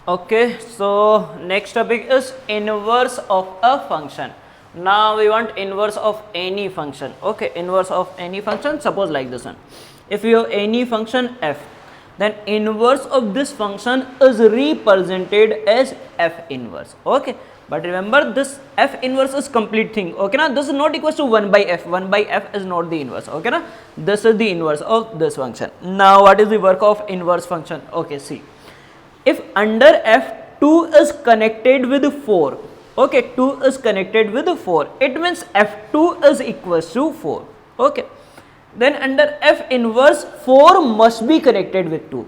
Okay, so next topic is inverse of a function. Now we want inverse of any function. Okay, inverse of any function, suppose like this one. If you have any function f, then inverse of this function is represented as f inverse. Okay, but remember this f inverse is complete thing. Okay, now this is not equal to 1 by f. 1 by f is not the inverse. Okay, now this is the inverse of this function. Now what is the work of inverse function? Okay, see. If under f 2 is connected with 4, okay, 2 is connected with 4, it means f2 is equals to 4. Okay, then under f inverse 4 must be connected with 2.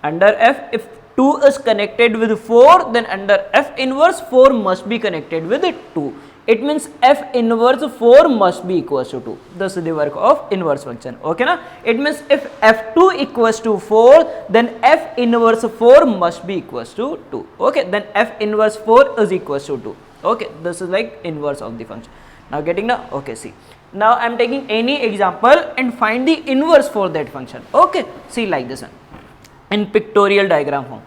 Under f, if 2 is connected with 4, then under f inverse 4 must be connected with 2. It means f inverse 4 must be equals to 2. This is the work of inverse function. Okay, na? It means if f2 equals to 4, then f inverse 4 must be equals to 2. Okay, then f inverse 4 is equals to 2. Okay, this is like inverse of the function. Now getting now? Okay, see. Now I am taking any example and find the inverse for that function. Okay, see like this one in pictorial diagram form.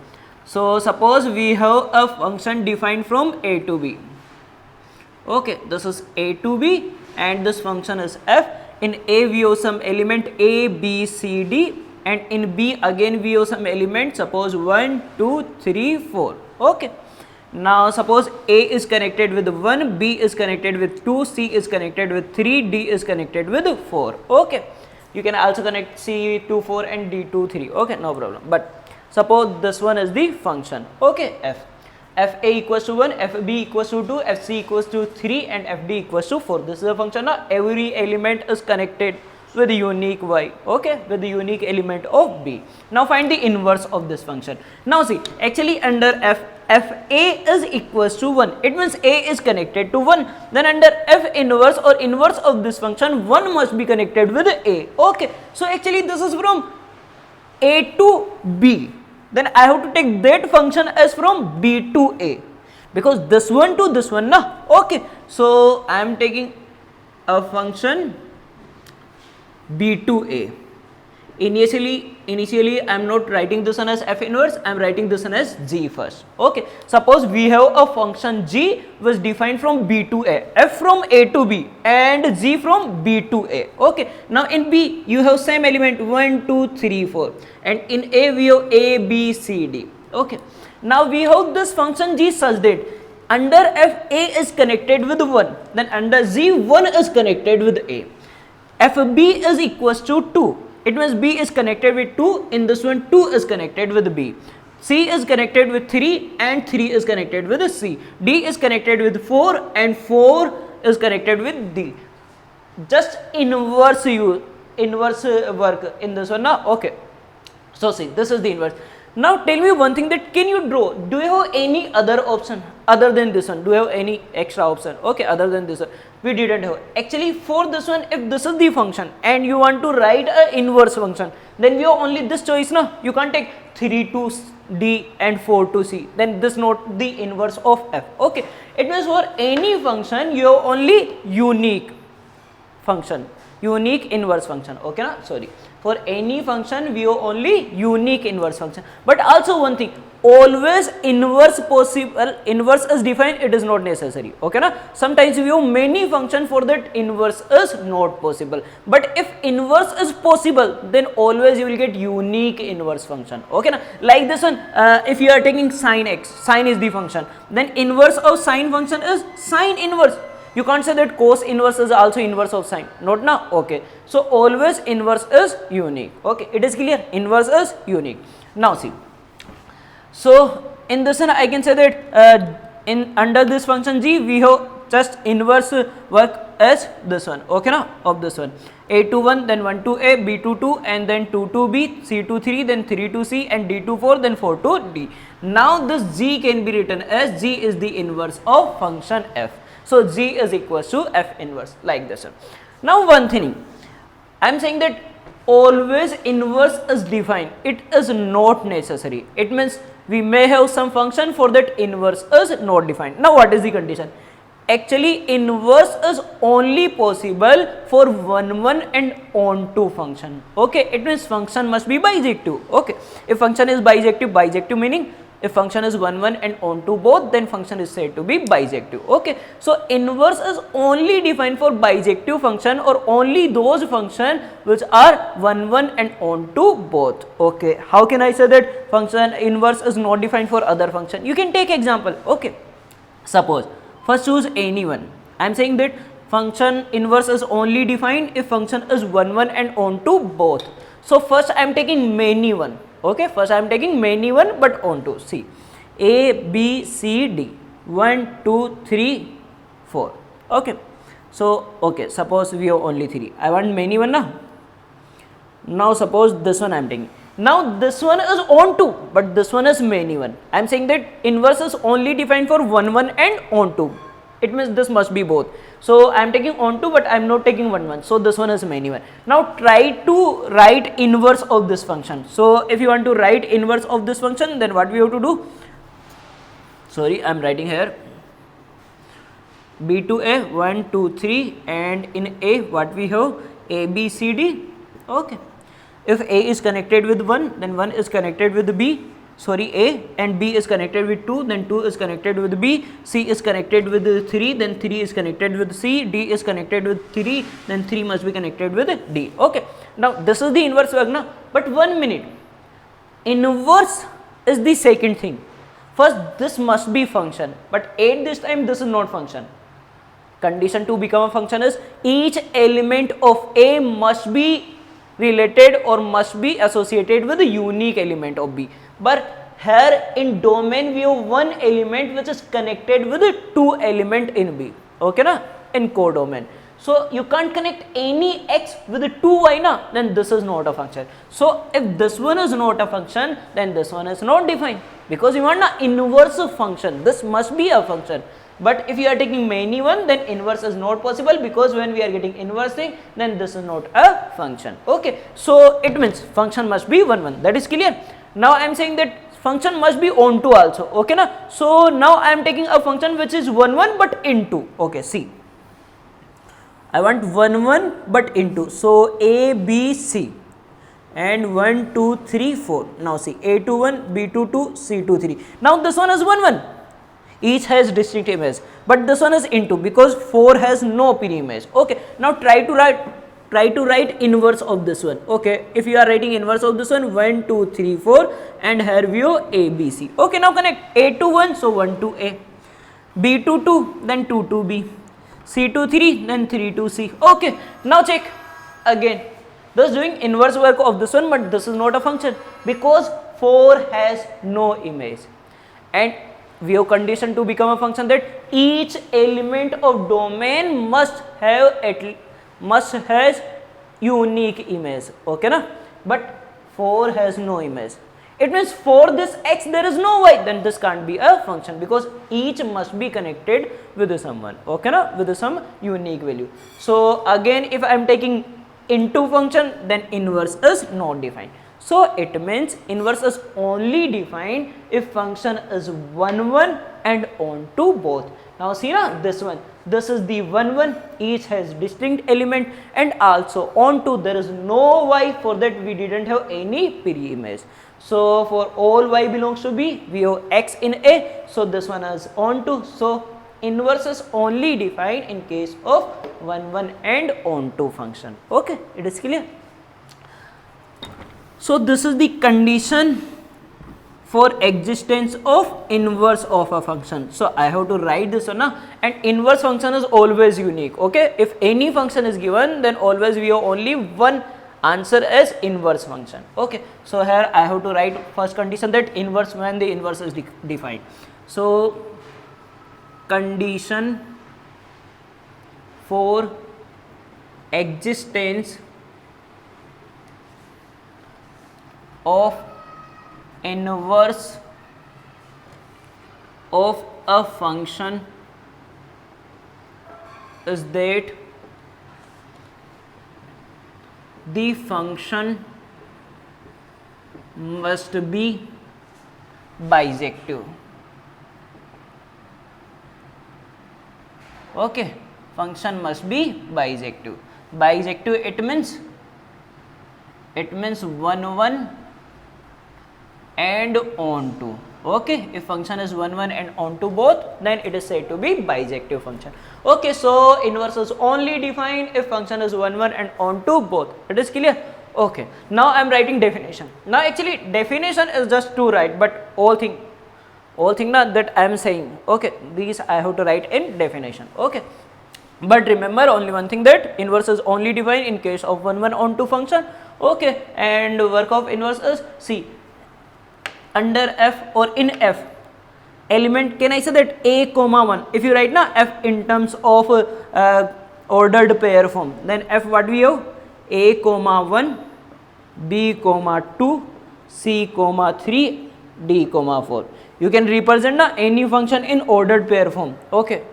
So suppose we have a function defined from a to b. Okay, this is a to b and this function is f. In a we have some element a, b, c, d, and in b again we have some element, suppose 1, 2, 3, 4. Okay, now suppose a is connected with 1, b is connected with 2, c is connected with 3, d is connected with 4. Okay, you can also connect c to 4 and d to 3. Okay, no problem. But suppose this one is the function. Okay, f. fa equals to 1, fb equals to 2, fc equals to 3 and fd equals to 4. This is a function. Now every element is connected with unique y. Okay, with the unique element of b. Now find the inverse of this function. Now see, actually under f, fa is equals to 1. It means a is connected to 1. Then under f inverse or inverse of this function, 1 must be connected with a. Okay, so actually this is from a to b. Then I have to take that function as from b to a, because this one to this one, na? Okay, so I am taking a function b to a. Initially I am not writing this one as f inverse, I am writing this one as g first. Okay, suppose we have a function g was defined from b to a, f from a to b and g from b to a. Okay, now in b you have same element 1, 2, 3, 4, and in a we have a, b, c, d. Okay, now we have this function g such that under f a is connected with 1, then under g 1 is connected with a. fb is equals to 2. It means b is connected with 2, in this one 2 is connected with b. C is connected with 3 and 3 is connected with C. D is connected with 4 and 4 is connected with D. Just inverse work in this one now. Okay, so see, this is the inverse. Now tell me one thing, that can you draw, do you have any other option other than this one? Do you have any extra option? Okay, other than this one we didn't have. Actually for this one, if this is the function and you want to write a inverse function, then we have only this choice, na? You can't take 3 to d and 4 to c, then this not the inverse of f. Okay, it means for any function you have only unique function, unique inverse function. Okay, na? Sorry, for any function we have only unique inverse function. But also one thing, always inverse possible, inverse is defined, it is not necessary. Okay, na? Sometimes we have many function, for that inverse is not possible. But if inverse is possible, then always you will get unique inverse function. Okay, na? Like this one, if you are taking sine x, sine is the function, then inverse of sine function is sine inverse. You can't say that cos inverse is also inverse of sine, not now. Okay, so always inverse is unique. Okay, it is clear, inverse is unique. Now see, so in this one I can say that in under this function g we have just inverse work as this one. Okay, now of this one, a to 1, then 1 to a, b to 2, and then 2 to b, c to 3, then 3 to c, and d to 4, then 4 to d. Now this g can be written as g is the inverse of function f. So g is equals to f inverse, like this one. Now one thing, I am saying that always inverse is defined, it is not necessary. It means we may have some function for that inverse is not defined. Now what is the condition? Actually inverse is only possible for 1, 1 and onto function. Okay, it means function must be bijective. Okay, if function is bijective, bijective meaning If function is 1 1 and onto both, then function is said to be bijective. Okay, so inverse is only defined for bijective function or only those function which are 1 1 and onto both. Okay, how can I say that function inverse is not defined for other function? You can take example. Okay, suppose first choose any one. I am saying that function inverse is only defined if function is 1 1 and onto both. So first I am taking many one. Okay, first I am taking many one but onto. See, A, B, C, D, 1, 2, 3, 4. Okay, so okay, suppose we have only 3. I want many one now. Now suppose this one I am taking. Now this one is onto, but this one is many one. I am saying that inverse is only defined for 1 1 and onto. It means this must be both. So I am taking onto, but I am not taking 1 1. So this one is many one. Now try to write inverse of this function. So if you want to write inverse of this function, then what we have to do? Sorry, I am writing here. B to A, 1, 2, 3, and in A what we have? A, B, C, D. Okay. If A is connected with 1, then 1 is connected with B. Sorry, A, and B is connected with 2, then 2 is connected with B, C is connected with 3, then 3 is connected with C, D is connected with 3, then 3 must be connected with D. Okay. Now this is the inverse work now, but 1 minute. Inverse is the second thing. First this must be function, but at this time this is not function. Condition to become a function is each element of A must be related or must be associated with a unique element of B. But here in domain we have one element which is connected with a two element in B. Okay na, in codomain. So you can't connect any x with a 2y na, then this is not a function. So if this one is not a function, then this one is not defined, because you want an inverse function. This must be a function. But if you are taking many one, then inverse is not possible, because when we are getting inverse thing, then this is not a function. Okay, so it means function must be 1 1. That is clear. Now I am saying that function must be onto also. Okay na. So now I am taking a function which is 1 1 but into. Okay, see, I want 1 1 but into. So A, B, C, and 1 2 3 4. Now see, A 2 1, B 2 2, C 2 3. Now this one is 1 1. Each has distinct image, but this one is into, because 4 has no P image. Okay, now try to write inverse of this one. Okay, if you are writing inverse of this one, 1 2 3 4, and here we have A, B, C. Okay, now connect A to 1, so 1 to A, B to 2, then 2 to B, C to 3, then 3 to C. Okay, now check again. This is doing inverse work of this one, but this is not a function, because 4 has no image, and we have condition to become a function that each element of domain must has unique image. Okay na, but 4 has no image. It means for this x there is no y, then this can't be a function, because each must be connected with someone. Okay na, with some unique value. So again, if I am taking into function, then inverse is not defined. So it means inverse is only defined if function is 1 1 and onto both. Now see na, this one, this is the 1 1, each has distinct element, and also onto there is no y, for that we didn't have any pre-image. So for all y belongs to B, we have x in A, so this one is onto. So inverse is only defined in case of 1 1 and onto function. Okay, it is clear. So this is the condition for existence of inverse of a function. So I have to write this one na, and inverse function is always unique. Okay, if any function is given, then always we have only one answer as inverse function. Okay, so here I have to write first condition that inverse, when the inverse is defined. So condition for existence of inverse of a function is that the function must be bijective. Okay, function must be bijective. Bijective, it means 1 1 and onto. Okay, if function is 1 1 and onto both, then it is said to be bijective function. Okay, so inverse is only defined if function is 1 1 and onto both. It is clear? Okay, now I am writing definition. Now actually definition is just to write, but all thing na that I am saying, okay, these I have to write in definition. Okay, but remember only one thing, that inverse is only defined in case of 1 1 onto function. Okay, and work of inverse is, see, under f or in f element, can I say that a comma 1, if you write na f in terms of ordered pair form, then f what we have, a comma 1, b comma 2, c comma 3, d comma 4. You can represent na any function in ordered pair form. Okay,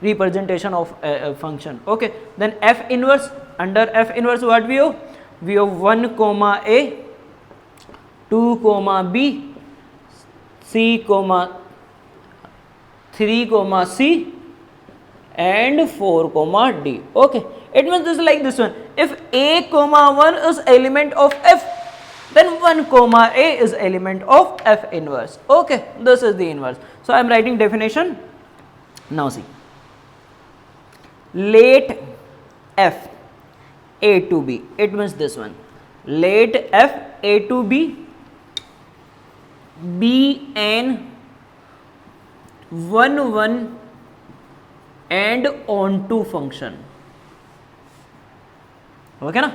representation of a function. Okay, then f inverse, under f inverse what we have, 1 comma a, 2 comma b, c comma 3 comma c, and 4 comma d. Okay, it means this is like this one, if a comma 1 is element of f, then 1 comma a is element of f inverse. Okay, this is the inverse. So I am writing definition. Now see, let f a to b, it means this one, let f a to b be an 1 1 and onto function. Okay na,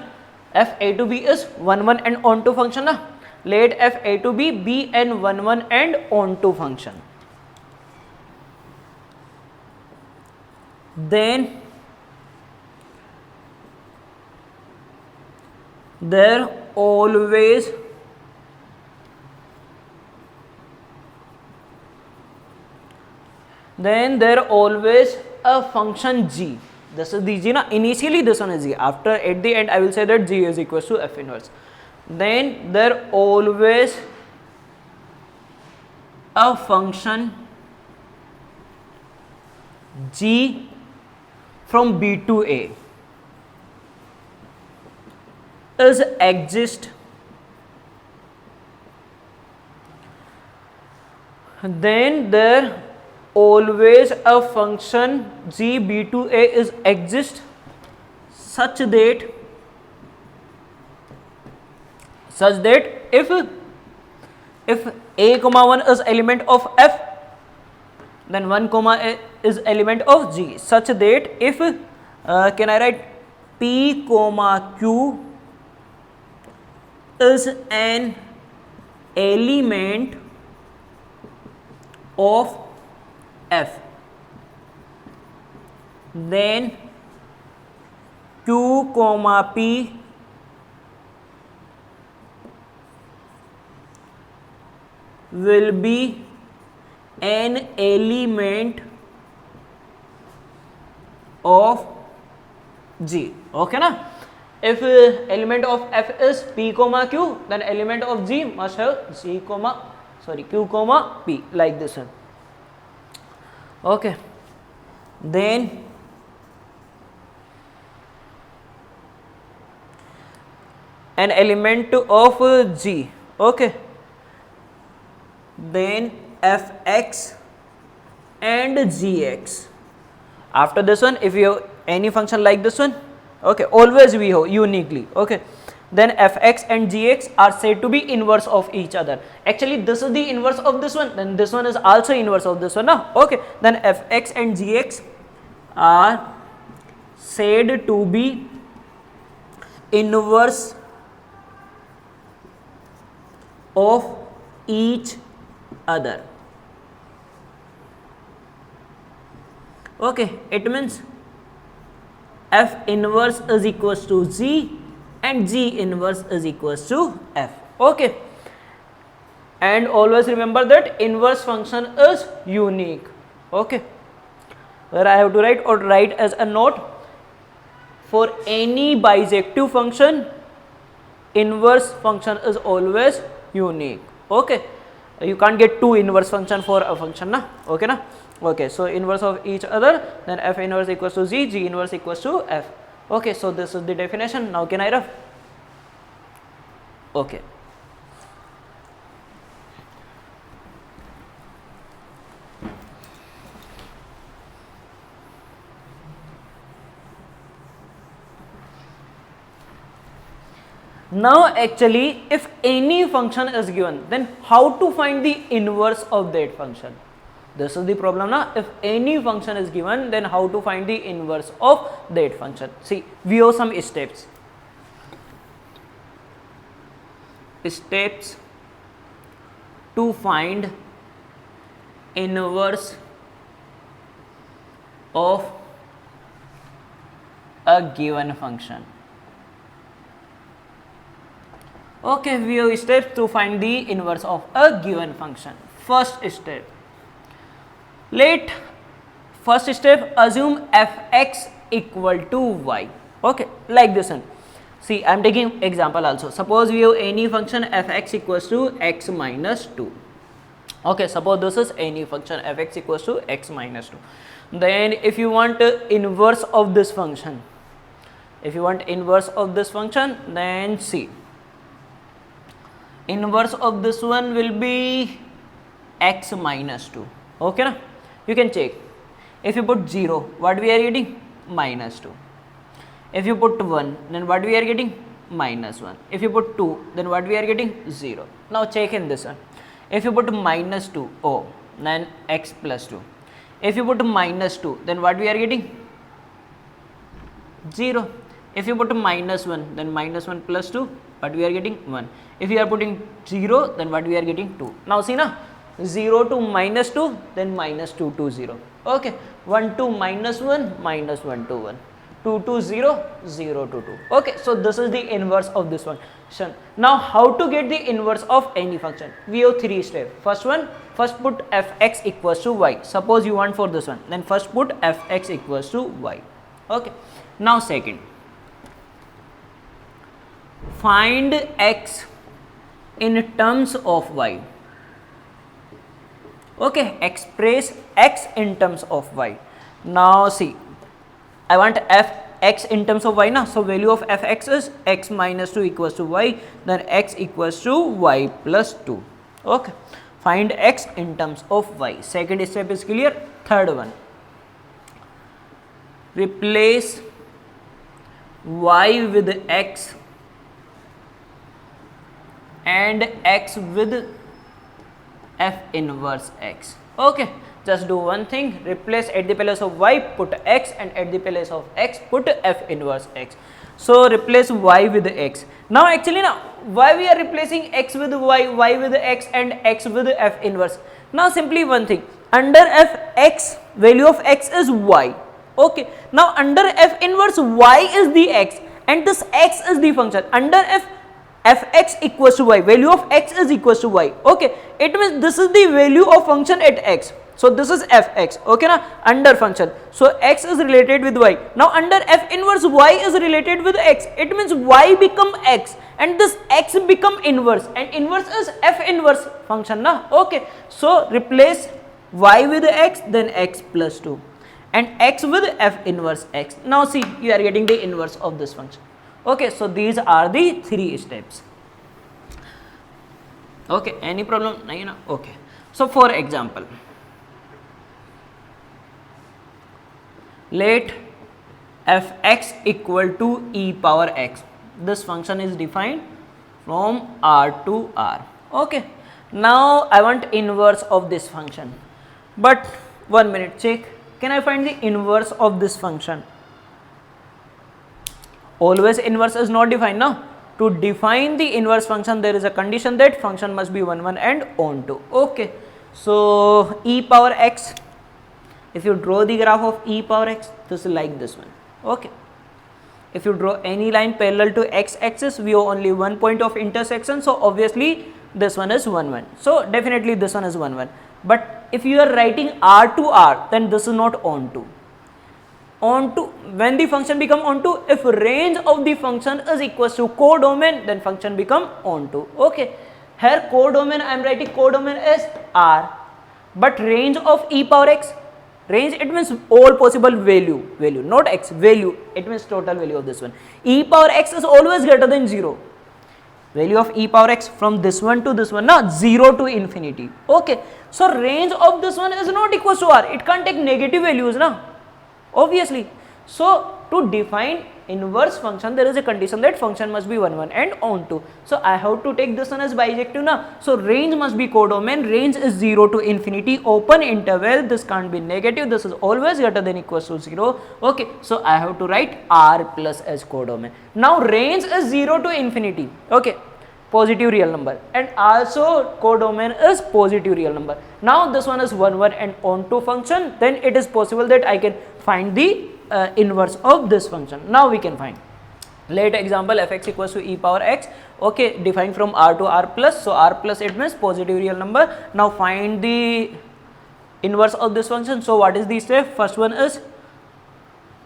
f a to b is 1 1 and onto function na, let f a to b be an 1 1 and onto function. Then there always a function g. This is the g na, initially this one is g, after at the end I will say that g is equals to f inverse. Then there always a function g from b to a is exist, then there always a function g b to a is exist such that if a comma 1 is element of f, then 1 comma a is element of g, such that if can I write p comma q is an element of f, then q comma p will be an element of g. Okay na, if element of f is p comma q, then element of g must have q comma p, like this one. Okay, then an element of g. Okay, then fx and gx. After this one, if you have any function like this one, okay, always we have uniquely. Okay, then fx and gx are said to be inverse of each other. Actually this is the inverse of this one, then this one is also inverse of this one now. Okay, then fx and gx are said to be inverse of each other. Okay, it means f inverse is equals to g and g inverse is equals to f. Okay, and always remember that inverse function is unique. Okay, where I have to write as a note, for any bijective function inverse function is always unique. Okay, you can't get two inverse function for a function na. Okay na. Okay, so inverse of each other, then f inverse equals to g, g inverse equals to f. Okay, so this is the definition. Now can I rough? Okay, Now actually if any function is given, then how to find the inverse of that function? This is the problem now. If any function is given, then how to find the inverse of that function? See, we have some steps. Steps to find inverse of a given function. Okay, we have steps to find the inverse of a given function. First step. First step, assume fx equal to y. Okay, like this one. See, I am taking example also. Suppose we have any function fx equals to x minus 2. Okay, suppose this is any function fx equals to x minus 2. Then if you want inverse of this function, then see, inverse of this one will be x minus 2. Okay na? You can check. If you put 0, what we are getting? Minus 2. If you put 1, then what we are getting? Minus 1. If you put 2, then what we are getting? 0. Now check in this one. If you put minus 2, oh, then x plus 2. If you put minus 2, then what we are getting? 0. If you put minus 1, then minus 1 plus 2, what we are getting? 1. If you are putting 0, then what we are getting? 2. Now see na, 0 to minus 2, then minus 2 to 0. Okay, 1 to minus 1, minus 1 to 1. 2 to 0, 0 to 2. Okay, so this is the inverse of this function. Now how to get the inverse of any function? We have 3 steps. First one, first put fx equals to y. Suppose you want for this one, then first put fx equals to y. Okay, now second, find x in terms of y. Okay, express x in terms of y. Now see, I want fx in terms of y now. So value of fx is x minus 2 equals to y, then x equals to y plus 2. Okay, find x in terms of y. Second step is clear. Third one, replace y with x and x with f inverse x. Okay, just do one thing, replace at the place of y put x and at the place of x put f inverse x. So replace y with x. Now actually now why we are replacing x with y, y with x and x with f inverse? Now simply one thing, under f x, value of x is y. Okay, now under f inverse y is the x and this x is the function. Under fx equals to y, value of x is equals to y. Okay, it means this is the value of function at x. So this is fx. Okay na, under function. So x is related with y. Now under f inverse y is related with x. It means y become x and this x become inverse, and inverse is f inverse function na. Okay, so replace y with x, then x plus 2 and x with f inverse x. Now see, you are getting the inverse of this function. Okay, so these are the 3 steps. Okay, any problem? No? Okay, so for example, let fx equal to e power x. This function is defined from R to R. Okay, now I want inverse of this function, but 1 minute, check, can I find the inverse of this function? Always inverse is not defined now. To define the inverse function, there is a condition that function must be 1 1 and onto. Okay, so e power x, if you draw the graph of e power x, this is like this one. Okay, if you draw any line parallel to x axis, we have only one point of intersection, so obviously this one is 1 1. So definitely this one is 1 1. But if you are writing R to R, then this is not onto. Onto, when the function become onto, if range of the function is equals to codomain, then function become onto. Okay, here codomain, I am writing codomain as R, but range of e power x, range it means all possible value, not x, value, it means total value of this one. E power x is always greater than 0. Value of e power x from this one to this one, now 0 to infinity. Okay, so range of this one is not equals to R, it can't take negative values now, obviously. So to define inverse function, there is a condition that function must be 1 1 and onto. So I have to take this one as bijective now. So range must be codomain. Range is 0 to infinity, open interval. This can't be negative. This is always greater than equals to 0. Okay, so I have to write R plus as codomain. Now range is 0 to infinity. Okay, positive real number, and also codomain is positive real number. Now this one is 1 1 and onto function. Then it is possible that I can find the inverse of this function. Now we can find. Let example fx equals to e power x. Okay, defined from r to r plus. So r plus, it means positive real number. Now find the inverse of this function. So what is the step? First one is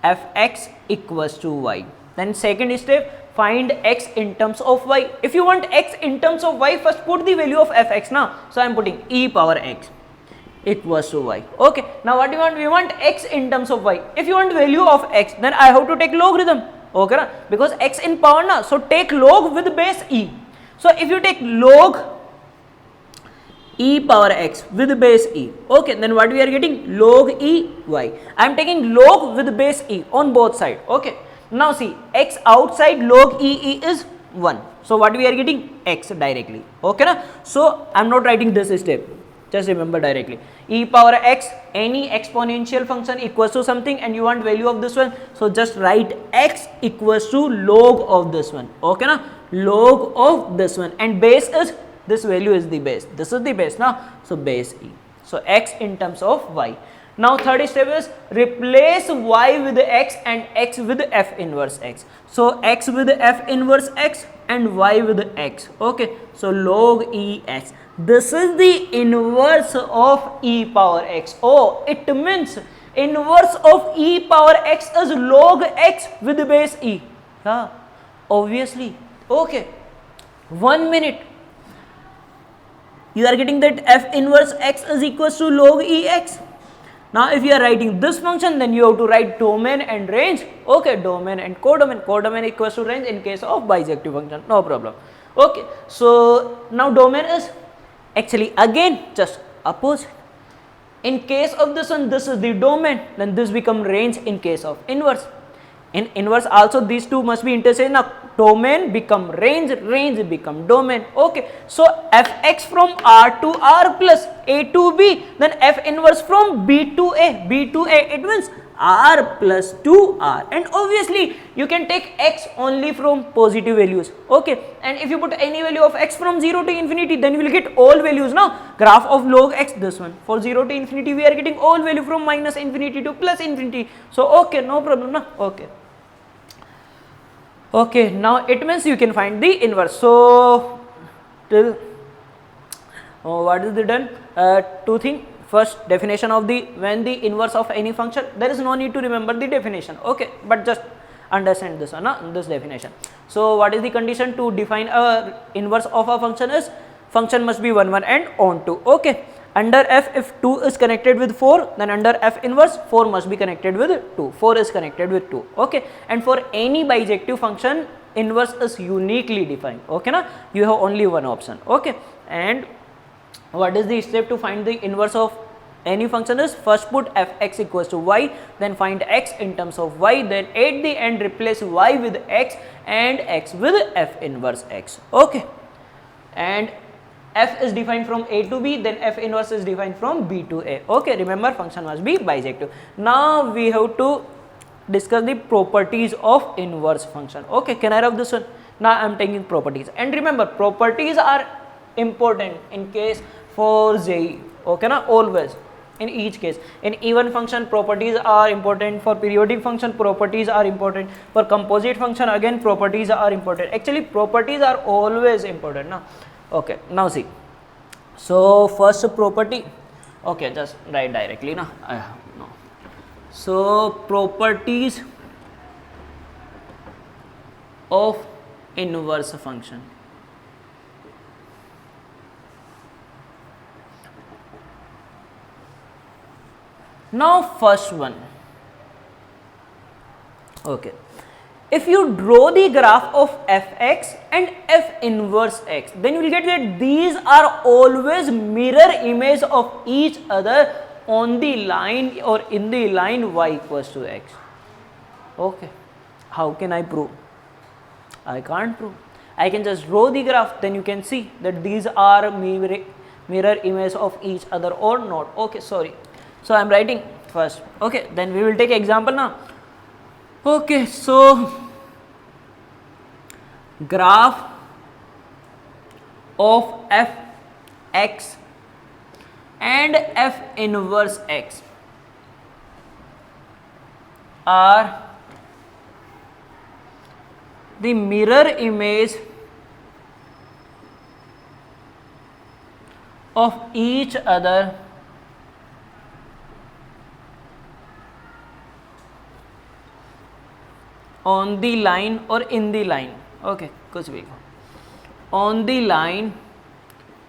fx equals to y. Then second step, find x in terms of y. If you want x in terms of y, first put the value of fx now. So I am putting e power x equals to y. Okay, now what do you want? We want x in terms of y. If you want value of x, then I have to take logarithm. Okay, na? Because x in power na, so take log with base e. So if you take log e power x with base e, okay, then what we are getting? Log e y. I am taking log with base e on both sides. Okay, now see, x outside log e is 1. So what we are getting? X directly. Okay, na? So I am not writing this step. Just remember directly. E power x, any exponential function equals to something, and you want value of this one. So just write x equals to log of this one. Okay, na? Log of this one, and base is, this value is the base. This is the base now. So base e. So x in terms of y. Now third step is replace y with x and x with f inverse x. So x with f inverse x and y with x. Okay, so log e x. This is the inverse of e power x. Oh, it means inverse of e power x is log x with base e. Yeah, obviously. Okay, 1 minute. You are getting that f inverse x is equals to log e x. Now if you are writing this function, then you have to write domain and range. Okay, domain and codomain. Codomain equals to range in case of bijective function. No problem. Okay, so now domain is actually again just opposite. In case of this one, this is the domain, then this become range in case of inverse. In inverse also these two must be interchanged. Now domain become range, range become domain. Okay, so fx from r to r plus a to b, then f inverse from b to a. B to a, it means r plus 2r, and obviously you can take x only from positive values. Okay, and if you put any value of x from 0 to infinity, then you will get all values. Now graph of log x, this one, for 0 to infinity we are getting all value from minus infinity to plus infinity. So okay, no problem na. Okay. Okay, now it means you can find the inverse. So till what is the done? Two things. First, definition of the, when the inverse of any function, there is no need to remember the definition. Okay, but just understand this one, this definition. So what is the condition to define a inverse of a function is function must be 1 1 and onto. Okay, under f, if 2 is connected with 4, then under f inverse 4 must be connected with 2. 4 is connected with 2. Okay, and for any bijective function, inverse is uniquely defined. Okay, na? You have only one option. Okay, and what is the step to find the inverse of any function is, first put fx equals to y, then find x in terms of y, then at the end replace y with x and x with f inverse x. Okay, and f is defined from a to b, then f inverse is defined from b to a. Okay, remember function must be bijective. Now we have to discuss the properties of inverse function. Okay, can I rub this one? Now I am taking properties, and remember properties are important in case for JEE. Okay, na? Always, in each case. In even function properties are important, for periodic function properties are important, for composite function again properties are important. Actually properties are always important na? Okay, now see, so first property, okay, just write directly na. No. So properties of inverse function. Now first one, okay, if you draw the graph of fx and f inverse x, then you will get that these are always mirror image of each other on the line or in the line y equals to x. Okay, How can I prove? I can't prove. I can just draw the graph, then you can see that these are mirror image of each other or not. Okay, sorry. So I am writing first. Okay, then we will take example now. Okay, so graph of f(x) and f inverse x are the mirror image of each other on the line or in the line. Okay, कुछ भी on the line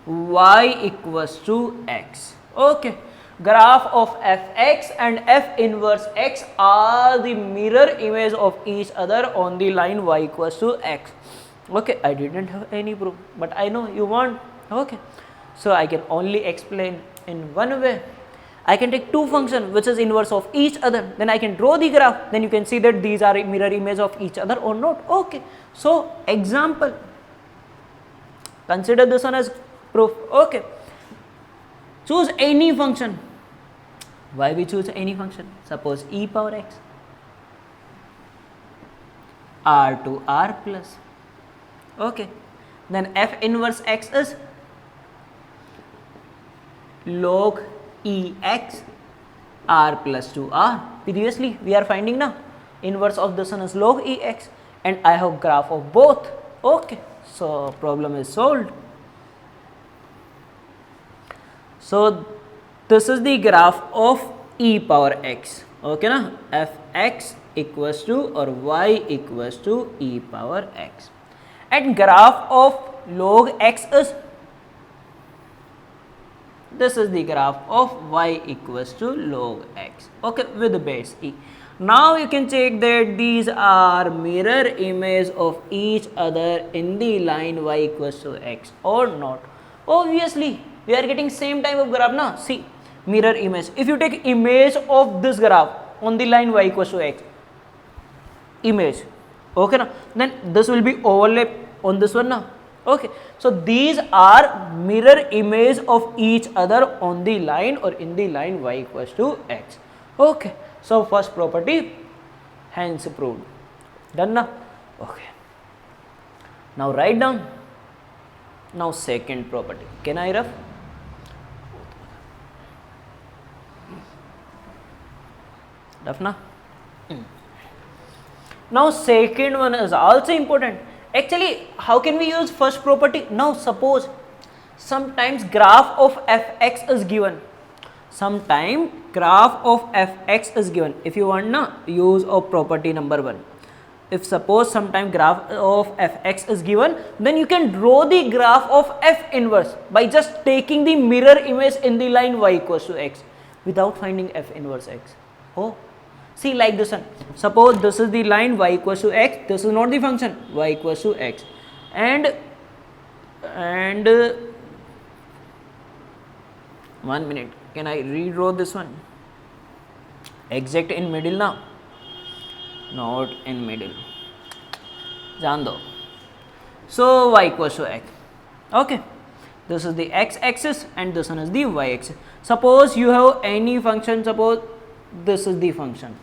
y equals to x. Okay, graph of fx and f inverse x are the mirror image of each other on the line y equals to x. Okay, I didn't have any proof, but I know you want. Okay, so I can only explain in one way. I can take two functions which is inverse of each other, then I can draw the graph, then you can see that these are a mirror image of each other or not. Okay, so example, consider this one as proof. Okay, choose any function. Why we choose any function? Suppose e power x r to r plus. Okay, then f inverse x is log ex r plus 2r. Previously we are finding now inverse of this one is log ex, and I have graph of both. Okay, so problem is solved. So this is the graph of e power x. Okay na, fx equals to or y equals to e power x, and graph of log x is, this is the graph of y equals to log x. Okay, with base e. Now you can check that these are mirror image of each other in the line y equals to x or not. Obviously we are getting same type of graph now. See, mirror image. If you take image of this graph on the line y equals to x, image, okay now, then this will be overlap on this one now. Okay, so these are mirror image of each other on the line or in the line y equals to x. Okay, so first property hence proved. Done now. Okay, now write down. Now second property. Can I rough? Rough now. Now second one is also important. Actually, how can we use first property? Now suppose sometimes graph of fx is given. Sometime graph of fx is given. If you want na, use of property number 1. If suppose sometime graph of fx is given, then you can draw the graph of f inverse by just taking the mirror image in the line y equals to x without finding f inverse x. Oh, see, like this one. Suppose this is the line y equals to x, this is not the function y equals to x, and 1 minute, can I redraw this one? Exact in middle now, not in middle, jaan do. So y equals to x. Okay, this is the x axis and this one is the y axis. Suppose you have any function, suppose this is the function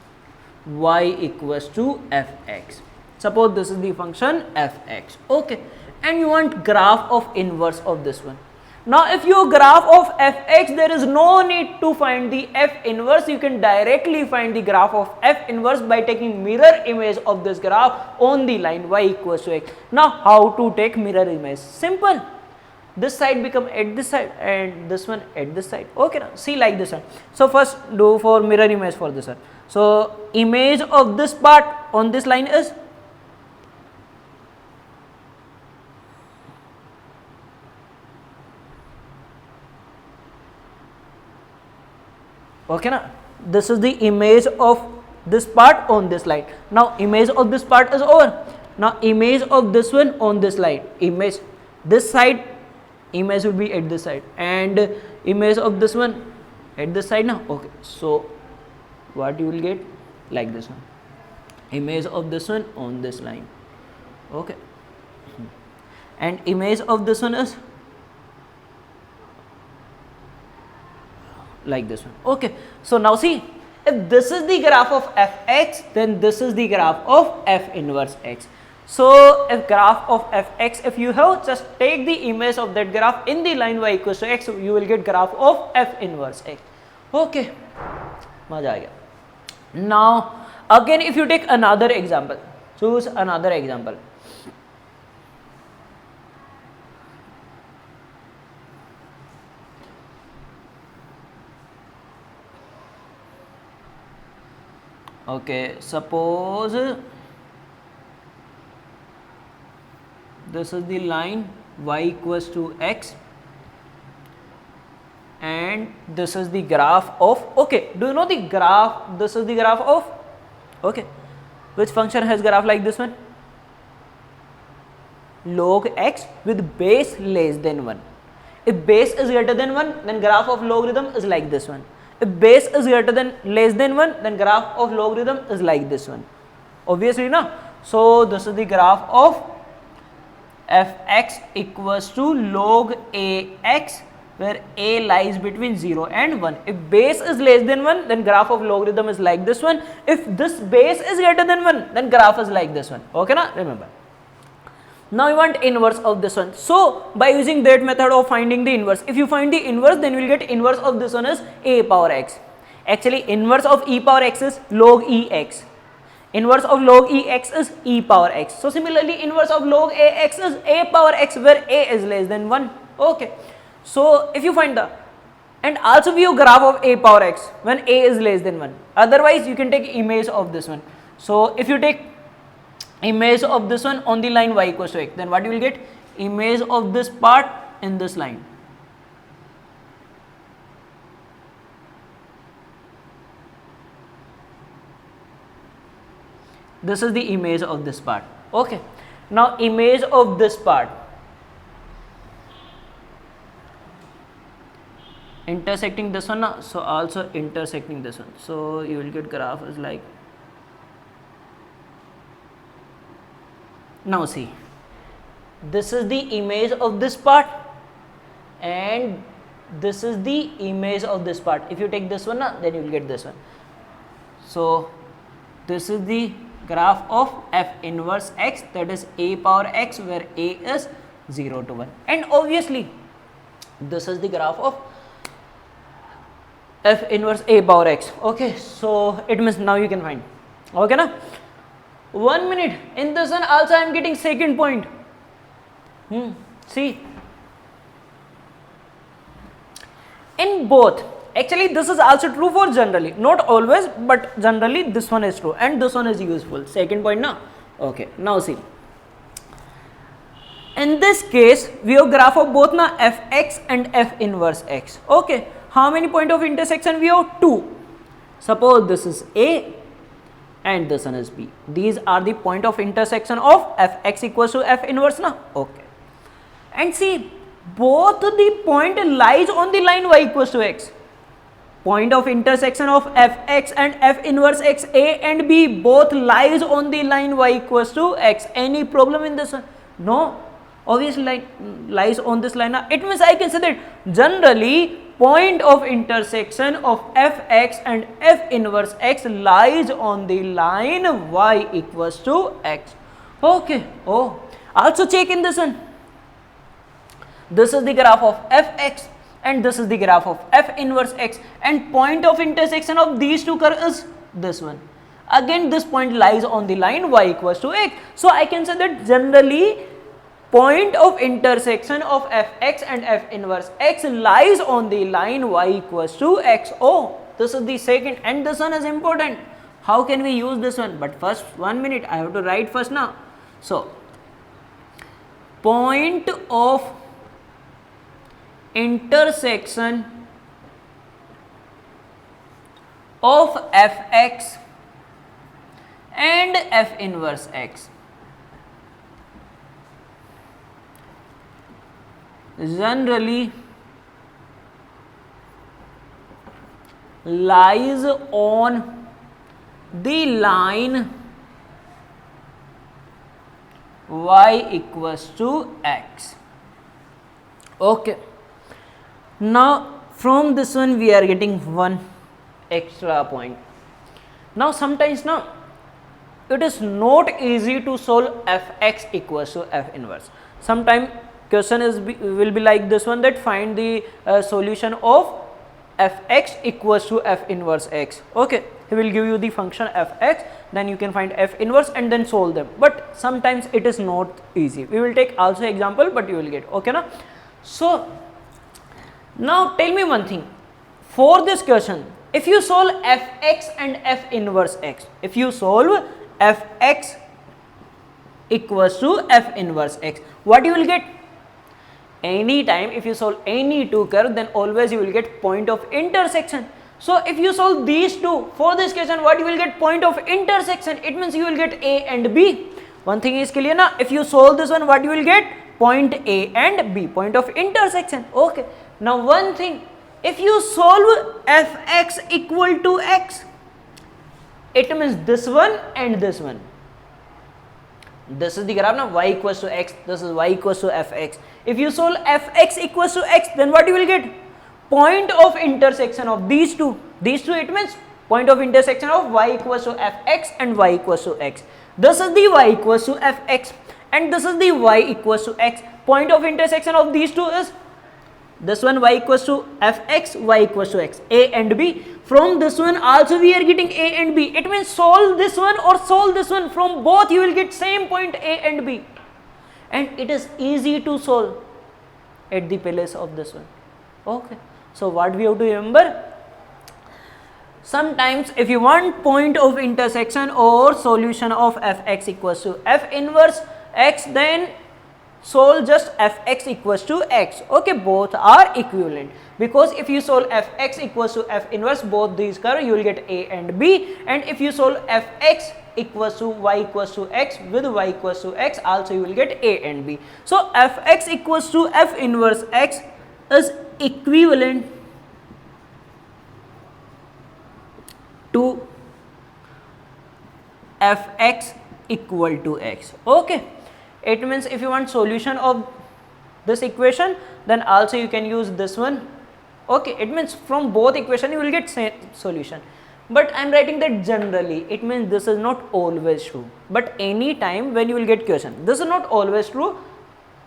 y equals to fx. Suppose this is the function fx. Okay, and you want graph of inverse of this one. Now if you graph of fx, there is no need to find the f inverse. You can directly find the graph of f inverse by taking mirror image of this graph on the line y equals to x. Now how to take mirror image? Simple. This side become at this side and this one at this side. Okay, now see, like this one. So first do for mirror image for this one. So image of this part on this line is, okay na, this is the image of this part on this line. Now image of this part is over. Now image of this one on this line, image this side, image will be at this side, and image of this one at this side now. Okay, so what you will get, like this one. image of this one on this line. Okay, and image of this one is like this one. Okay, so now see, if this is the graph of fx, then this is the graph of f inverse x. So if graph of fx, if you have, just take the image of that graph in the line y equals to x, you will get graph of f inverse x. Okay, मजा आ गया. Now again, if you take another example, choose another example. Okay, suppose this is the line y equals to x and this is the graph of, okay, do you know the graph, this is the graph of, okay, which function has graph like this one? Log x with base less than 1. If base is greater than 1, then graph of logarithm is like this one. If base is greater than less than 1, then graph of logarithm is like this one. Obviously, na? So this is the graph of fx equals to log ax, where a lies between 0 and 1. If base is less than 1, then graph of logarithm is like this one. If this base is greater than 1, then graph is like this one. Okay, na? Remember. Now you want inverse of this one. So by using that method of finding the inverse, if you find the inverse, then you will get inverse of this one is a power x. Actually, inverse of e power x is log ex. Inverse of log ex is e power x. So similarly, inverse of log ax is a power x, where a is less than 1. Okay. So if you find the, and also view graph of a power x when a is less than 1. Otherwise, you can take image of this one. So if you take image of this one on the line y equals to x, then what you will get? Image of this part in this line. This is the image of this part. Okay. Now image of this part intersecting this one, so also intersecting this one. So you will get graph is like, now see, this is the image of this part and this is the image of this part. If you take this one, then you will get this one. So this is the graph of f inverse x, that is a power x, where a is 0 to 1. And obviously this is the graph of f inverse a power x. Okay, so it means now you can find. Okay, na? 1 minute. In this one also I am getting second point. See, in both, actually this is also true for generally, not always, but generally this one is true and this one is useful. Second point now. Okay, now see, in this case we have graph of both na fx and f inverse x. Okay, how many point of intersection we have? 2. Suppose this is a and this one is b. These are the point of intersection of fx equals to f inverse na. Okay, and see, both the point lies on the line y equals to x. Point of intersection of fx and f inverse x, a and b, both lies on the line y equals to x. Any problem in this one? No, obviously lies on this line. It means I can say that generally point of intersection of fx and f inverse x lies on the line y equals to x. Okay. Oh, also check in this one. This is the graph of fx and this is the graph of f inverse x, and point of intersection of these two curves is this one. Again this point lies on the line y equals to x. So I can say that generally point of intersection of fx and f inverse x lies on the line y equals to x. Oh, this is the second, and this one is important. How can we use this one? But first 1 minute, I have to write first now. So point of intersection of fx and f inverse x generally lies on the line y equals to x. Okay. Now from this one we are getting one extra point. Now sometimes now it is not easy to solve fx equals to f inverse. Sometimes question will be like this one, that find the solution of fx equals to f inverse x. Okay, he will give you the function fx, then you can find f inverse and then solve them, but sometimes it is not easy. We will take also example, but you will get. Okay na. So now tell me one thing, for this question if you solve fx and f inverse x, if you solve fx equals to f inverse x, what you will get? Any time if you solve any two curve, then always you will get point of intersection. So if you solve these two for this question, what you will get? Point of intersection. It means you will get a and b. One thing is clear na, if you solve this one, what you will get? Point a and b, point of intersection. Okay, now one thing, if you solve fx equal to x, it means this one and this one. This is the graph now, y equals to x, this is y equals to fx. If you solve fx equals to x, then what you will get? Point of intersection of these two. These two, it means point of intersection of y equals to fx and y equals to x. This is the y equals to fx and this is the y equals to x. Point of intersection of these two is this one, y equals to fx, y equals to x, a and b. From this one also we are getting a and b. It means solve this one or solve this one, from both you will get same point a and b, and it is easy to solve at the place of this one. Okay, so what we have to remember, sometimes if you want point of intersection or solution of fx equals to f inverse x, then solve just fx equals to x. Okay, both are equivalent, because if you solve fx equals to f inverse, both these curve you will get a and b, and if you solve fx equals to y equals to x with y equals to x, also you will get a and b. So fx equals to f inverse x is equivalent to fx equal to x. Okay, it means if you want solution of this equation, then also you can use this one. Okay, it means from both equation you will get same solution, but I am writing that generally. It means this is not always true, but any time when you will get question, this is not always true,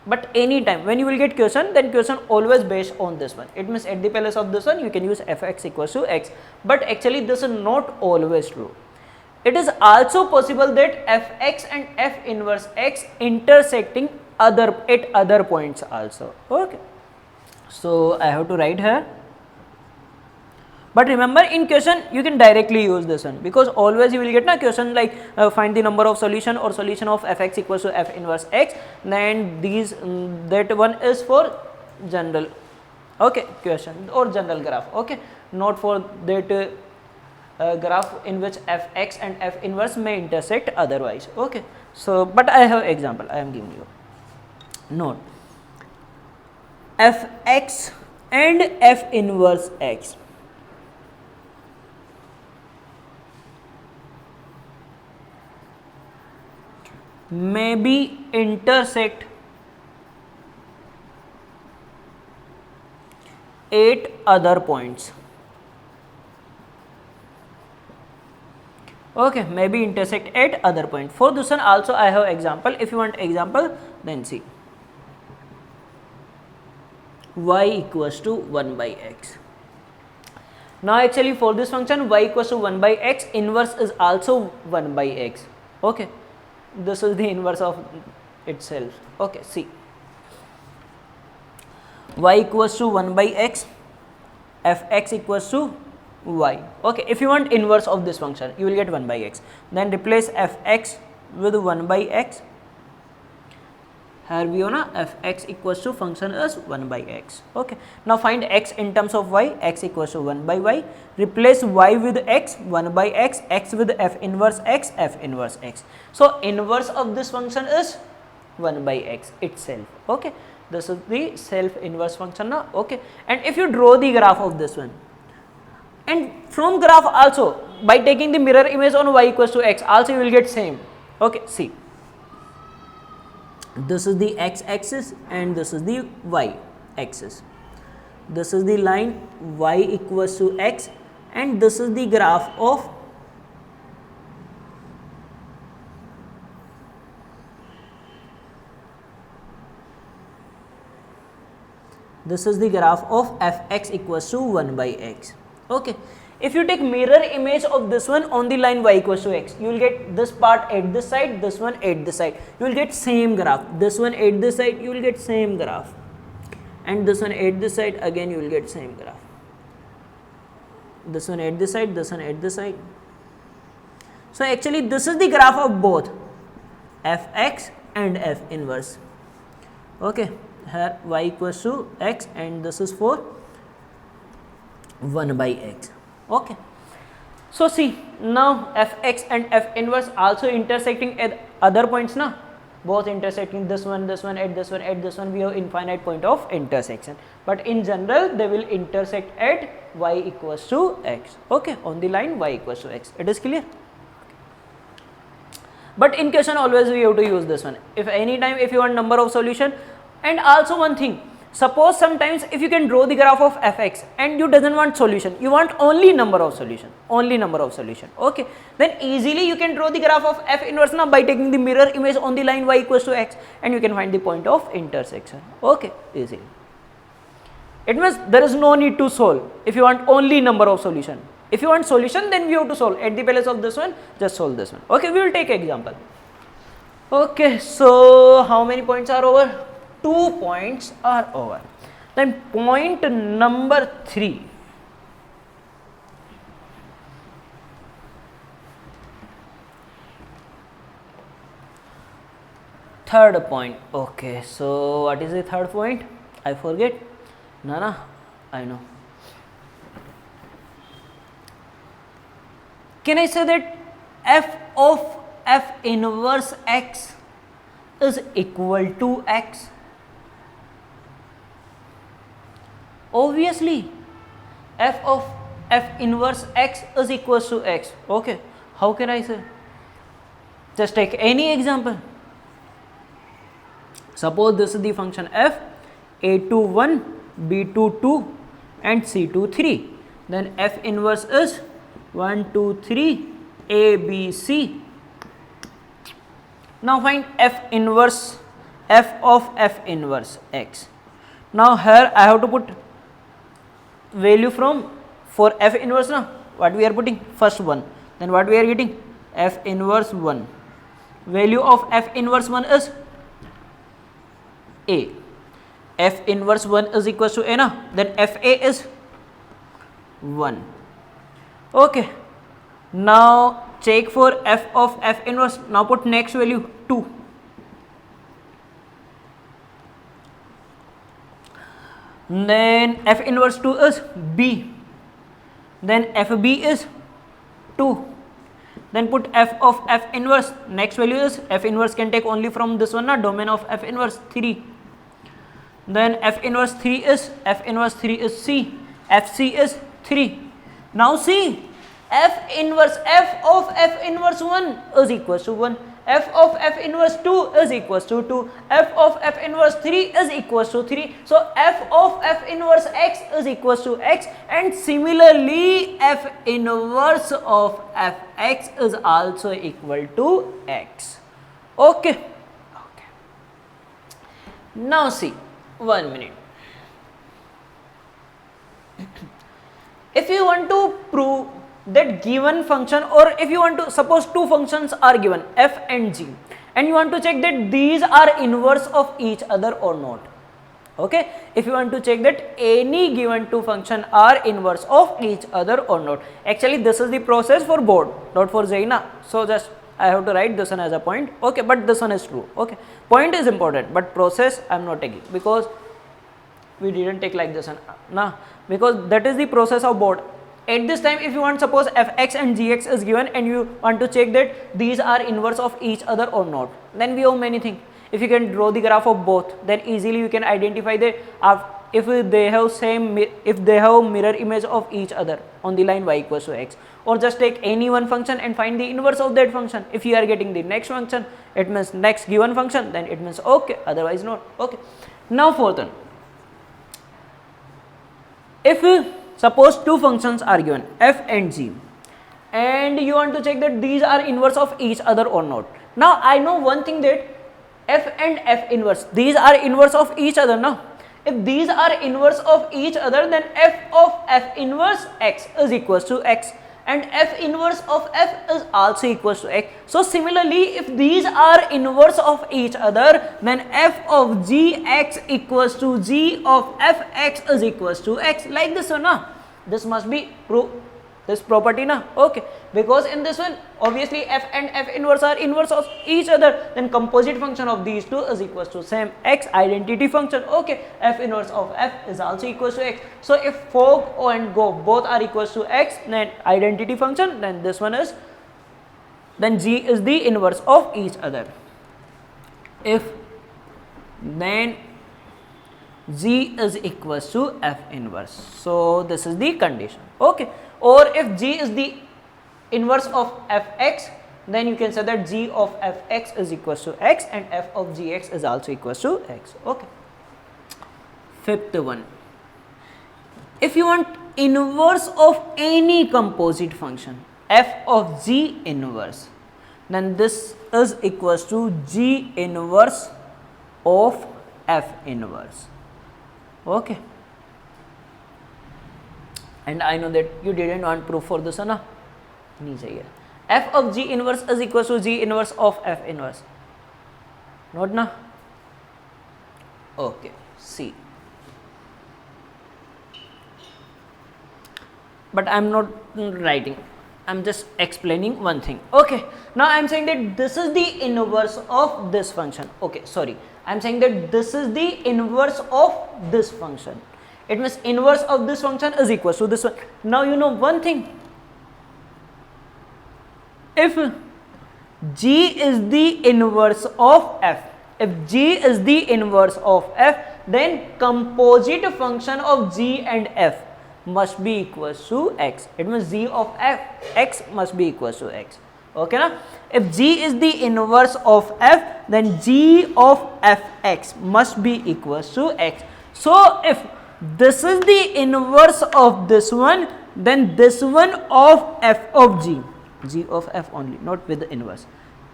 but any time when you will get question, then question always based on this one. It means at the place of this one you can use fx equals to x, but actually this is not always true. It is also possible that fx and f inverse x intersecting at other points also. Okay, so I have to write here, but remember in question you can directly use this one, because always you will get a question like find the number of solution or solution of fx equals to f inverse x, then these that one is for general, okay, question or general graph. Okay, not for that graph in which fx and f inverse may intersect otherwise. Okay, so but I have example, I am giving you. Note, fx and f inverse x may be intersect at other points. Okay, maybe intersect at other point. For this one also I have example. If you want example, then see, y equals to 1 by x. Now actually for this function y equals to 1 by x, inverse is also 1 by x. Okay, this is the inverse of itself. Okay, see, y equals to 1 by x, fx equals to y. Okay, if you want inverse of this function, you will get 1 by x, then replace fx with 1 by x. Here we have fx equals to function is 1 by x. Okay, now find x in terms of y, x equals to 1 by y, replace y with x, 1 by x, x with f inverse x, f inverse x. So inverse of this function is 1 by x itself. Okay, this is the self inverse function now. Okay, and if you draw the graph of this one, and from graph also by taking the mirror image on y equals to x, also you will get same. Okay, see, This is the x axis and this is the y axis. This is the line y equals to x and this is the graph of fx equals to 1 by x. Okay. If you take mirror image of this one on the line y equals to x, you will get this part at this side, this one at this side. You will get same graph. This one at this side, you will get same graph. And this one at this side, again you will get same graph. This one at this side, this one at this side. So actually this is the graph of both fx and f inverse. Okay. Here y equals to x and this is for 1 by x. Okay. So see, now fx and f inverse also intersecting at other points now. Both intersecting this one, at this one, at this one, we have infinite point of intersection. But in general, they will intersect at y equals to x. Okay, on the line y equals to x. It is clear? But in question always we have to use this one. If any time if you want number of solution, and also one thing, suppose sometimes if you can draw the graph of fx and you doesn't want solution, you want only number of solution, okay, then easily you can draw the graph of f inverse now by taking the mirror image on the line y equals to x and you can find the point of intersection. Okay, easily. It means there is no need to solve if you want only number of solution. If you want solution, then we have to solve. At the place of this one, just solve this one. Okay, we will take example. Okay, so how many points are over? 2 points are over. Then point number 3. Third point. Okay, so what is the third point? I forget. No, I know. Can I say that f of f inverse x is equal to x? Obviously, f of f inverse x is equals to x. Okay, how can I say? Just take any example. Suppose this is the function f, a2 1, b2 2 and c2 3. Then f inverse is 1 2 3 a b c. Now find f inverse f of f inverse x. Now here I have to put value from for f inverse now. What we are putting? First 1. Then what we are getting? F inverse 1. Value of f inverse 1 is a. F inverse 1 is equals to a na. Then fa is 1. Okay. Now check for f of f inverse. Now put next value 2. Then f inverse 2 is b. Then fb is 2. Then put f of f inverse. Next value is f inverse can take only from this one, domain of f inverse 3. Then f inverse 3 is c. fc is 3. Now see, f inverse f of f inverse 1 is equals to 1. F of f inverse 2 is equals to 2. F of f inverse 3 is equals to 3. So f of f inverse x is equals to x, and similarly f inverse of fx is also equal to x. Okay. Okay. Now see, 1 minute. If you want to prove that given function, or if you want to suppose two functions are given f and g, and you want to check that these are inverse of each other or not. Okay, if you want to check that any given two function are inverse of each other or not. Actually this is the process for board, not for Jaina. So just I have to write this one as a point. Okay, but this one is true. Okay, point is important, but process I am not taking because we didn't take like this one. Nah, because that is the process of board. At this time, if you want, suppose fx and gx is given and you want to check that these are inverse of each other or not, then we have many things. If you can draw the graph of both, then easily you can identify that if they have mirror image of each other on the line y equals to x, or just take any one function and find the inverse of that function. If you are getting the next function, it means next given function, then it means okay, otherwise not. Okay, now fourth one, if suppose two functions are given f and g, and you want to check that these are inverse of each other or not. Now I know one thing, that f and f inverse, these are inverse of each other. Now if these are inverse of each other, then f of f inverse x is equals to x, and f inverse of f is also equals to x. So similarly, if these are inverse of each other, then f of g x equals to g of f x is equals to x, like this one. Now this must be this property na. Okay, because in this one obviously f and f inverse are inverse of each other, then composite function of these two is equals to same x, identity function. Okay, f inverse of f is also equals to x. So if fog and go both are equals to x, then identity function, then this one is, then g is the inverse of each other. If then g is equals to f inverse, so this is the condition. Okay, or if g is the inverse of fx, then you can say that g of fx is equals to x, and f of gx is also equals to x. Okay, fifth one, if you want inverse of any composite function f of g inverse, then this is equals to g inverse of f inverse. Okay, and I know that you didn't want proof for this, na? नहीं चाहिए. F of g inverse is equals to g inverse of f inverse. Not na? Okay, see. But I am not writing. I am just explaining one thing. Okay, now I am saying that this is the inverse of this function. Okay, sorry. I am saying that this is the inverse of this function. It means inverse of this function is equal to this one. Now you know one thing. If g is the inverse of f, if g is the inverse of f, then composite function of g and f must be equals to x. It means g of f x must be equals to x. Okay na? If g is the inverse of f, then g of fx must be equals to x. So if this is the inverse of this one, then this one of f of g, g of f only, not with the inverse.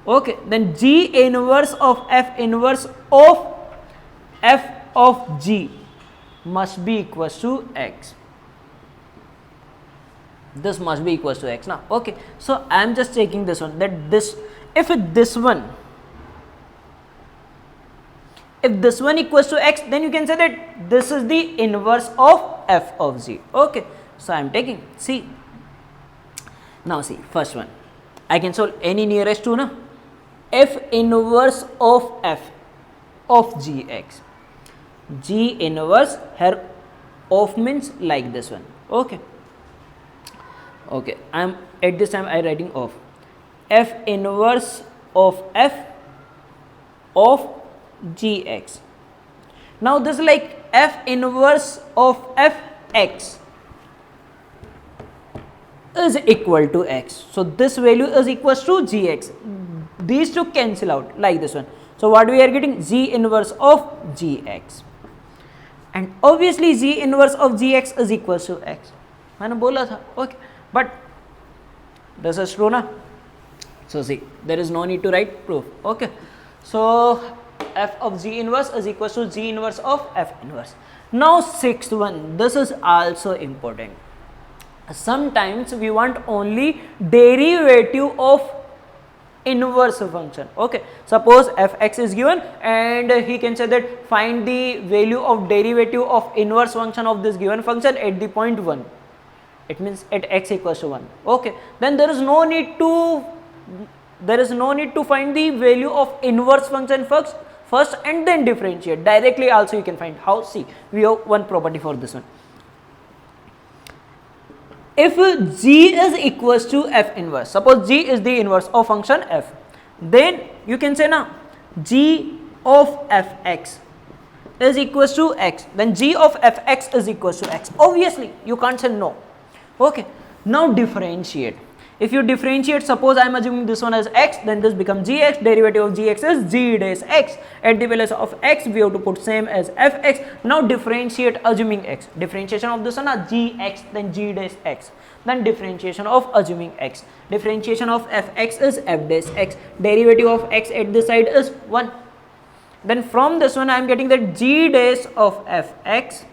Okay, then g inverse of f inverse of f of g must be equals to x. This must be equals to x now. Okay, so I am just taking this one, that this, if this one equals to x, then you can say that this is the inverse of f of g. Okay, so I am taking C. Now see, first one, I can solve any nearest to na, f inverse of f of gx. G inverse here of means like this one. Okay. Okay, I am at this time I writing of f inverse of f of gx. Now this is like f inverse of fx is equal to x. So this value is equals to gx. These two cancel out like this one. So what we are getting? G inverse of gx. And obviously g inverse of gx is equals to x. मैंने बोला था. Okay. But this is true na. So see, there is no need to write proof. Okay, so f of g inverse is equals to g inverse of f inverse. Now sixth one, this is also important. Sometimes we want only derivative of inverse function. Okay, suppose fx is given and he can say that find the value of derivative of inverse function of this given function at the point 1. It means at x equals to 1. Okay, then there is no need to find the value of inverse function first and then differentiate. Directly also you can find. How? See, we have one property for this one. If g is equals to f inverse, suppose g is the inverse of function f, then you can say now g of fx is equals to x, then g of fx is equals to x. Obviously you can't say no. Okay, now differentiate. If you differentiate, suppose I am assuming this one as x, then this becomes gx, derivative of gx is g dash x. At the place of x we have to put same as fx. Now differentiate assuming x, differentiation of this one as gx, then g dash x, then differentiation of assuming x, differentiation of fx is f dash x, derivative of x at this side is 1. Then from this one I am getting that g dash of fx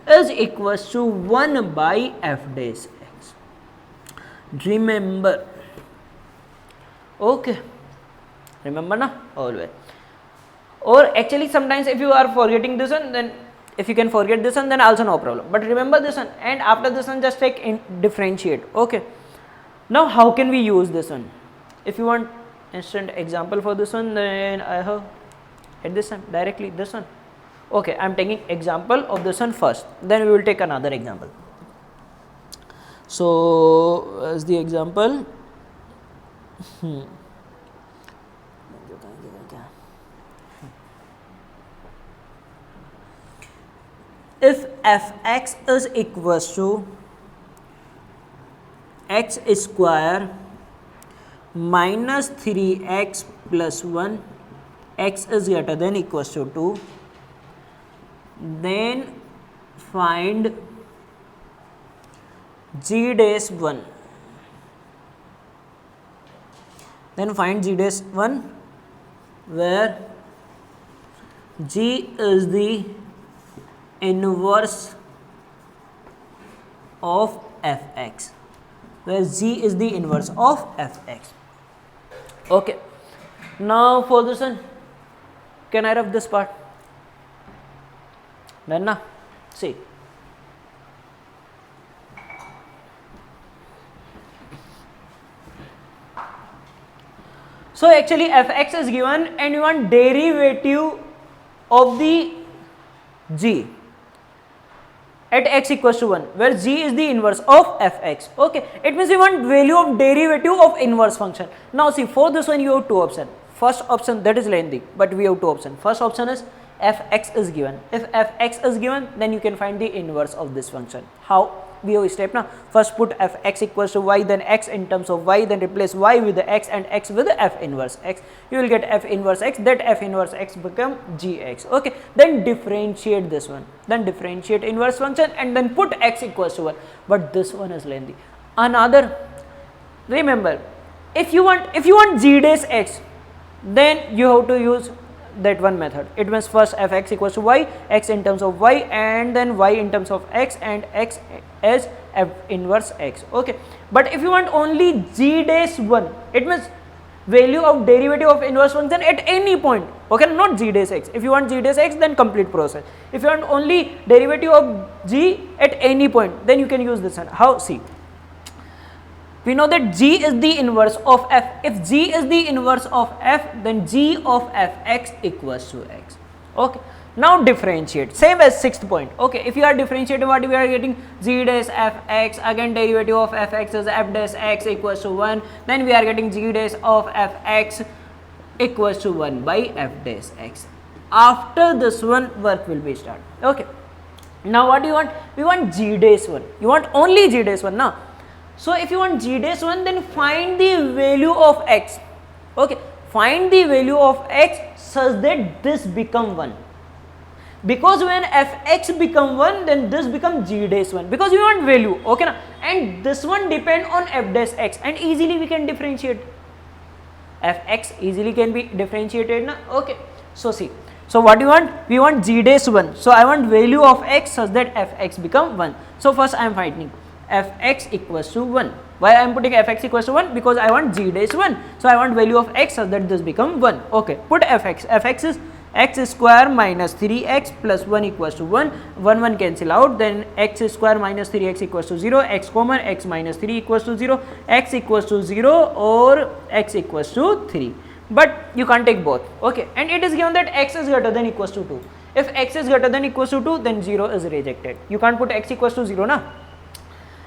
is equals to 1 by f dash x. Remember, okay, remember na, always. Or actually sometimes if you are forgetting this one, then if you can forget this one, then also no problem, but remember this one, and after this one just take differentiate. Okay, now how can we use this one? If you want instant example for this one, then I have at this one directly this one. Okay, I am taking example of this one first, then we will take another example. So as the example, if fx is equals to x square minus 3x plus 1, x is greater than equals to 2, then find g dash 1, then find g dash 1 where g is the inverse of fx, where g is the inverse of fx. Okay, now for this one, can I rub this part? Then na, see. So actually fx is given and you want derivative of the g at x equals to 1, where g is the inverse of fx. Okay, it means we want value of derivative of inverse function. Now see, for this one you have two options. First option, that is lengthy, but we have two options. First option is fx is given. If fx is given, then you can find the inverse of this function. How? We have a step now. First put fx equals to y, then x in terms of y, then replace y with the x and x with the f inverse x. You will get f inverse x, that f inverse x become gx. Okay, then differentiate this one, then differentiate inverse function and then put x equals to 1. But this one is lengthy. Another, remember, if you want g dash x, then you have to use that one method. It means first fx equals to y, x in terms of y, and then y in terms of x, and x as f inverse x. Okay, but if you want only g dash 1, it means value of derivative of inverse function at any point. Okay, not g dash x. If you want g dash x, then complete process. If you want only derivative of g at any point, then you can use this one. How? See, we know that g is the inverse of f. If g is the inverse of f, then g of fx equals to x. Okay, now differentiate, same as sixth point. Okay, if you are differentiating, what we are getting? G dash fx, again derivative of fx is f dash x equals to 1, then we are getting g dash of fx equals to 1 by f dash x. After this one, work will be started. Okay, now what do you want? We want g dash 1. You want only g dash 1 now. So if you want g dash 1, then find the value of x. Okay, find the value of x such that this become 1. Because when fx become 1, then this become g dash 1, because we want value. Okay na? And this one depend on f dash x, and easily we can differentiate. Fx easily can be differentiated na? Okay, so see, so what do you want? We want g dash 1. So I want value of x such that fx become 1. So first I am finding fx equals to 1. Why I am putting fx equals to 1? Because I want g dash 1. So I want value of x such that this become 1. Okay, put fx. Fx is x square minus 3x plus 1 equals to 1. 1 cancel out. Then x square minus 3x equals to 0. X common, x minus 3 equals to 0. X equals to 0 or x equals to 3. But you can't take both. Okay, and it is given that x is greater than equals to 2. If x is greater than equals to 2, then 0 is rejected. You can't put x equals to 0 na.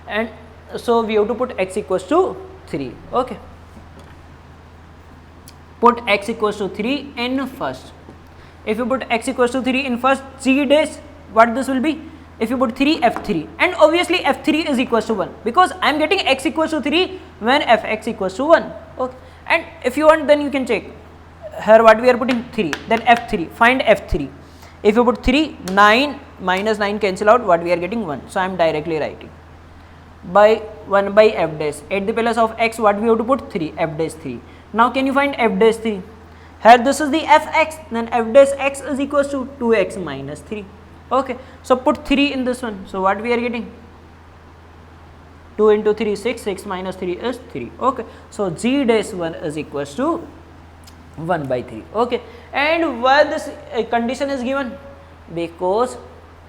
And so we have to put x equals to 3. Okay, put x equals to 3 in first, If you put x equals to 3 in first g days, what this will be? If you put 3 f3, and obviously f3 is equals to 1 because I am getting x equals to 3 when fx equals to 1. Okay, and if you want, then you can check here what we are putting 3, then f3, find f3. If you put 3, 9 minus 9 cancel out, what we are getting 1. So I am directly writing by 1 by f dash. At the place of x, what we have to put? 3, f dash 3. Now can you find f dash 3? Here this is the fx, then f dash x is equals to 2x minus 3. Okay, so put 3 in this one. So what we are getting? 2 into 3, 6, 6 minus 3 is 3. Okay, so g dash 1 is equals to 1 by 3. Okay, and why this condition is given? Because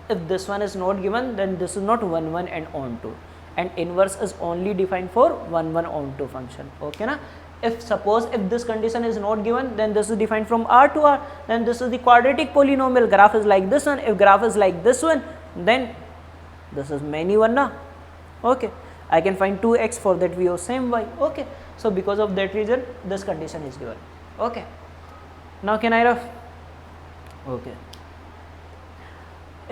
if this one is not given, then this is not 1 1 and onto, and inverse is only defined for 1 1 onto function. Okay na? If suppose if this condition is not given, then this is defined from R to R, then this is the quadratic polynomial. Graph is like this one. If graph is like this one, then this is many one na. Okay, I can find 2x for that we have same y. Okay, so because of that reason this condition is given. Okay, now can I rough? Okay.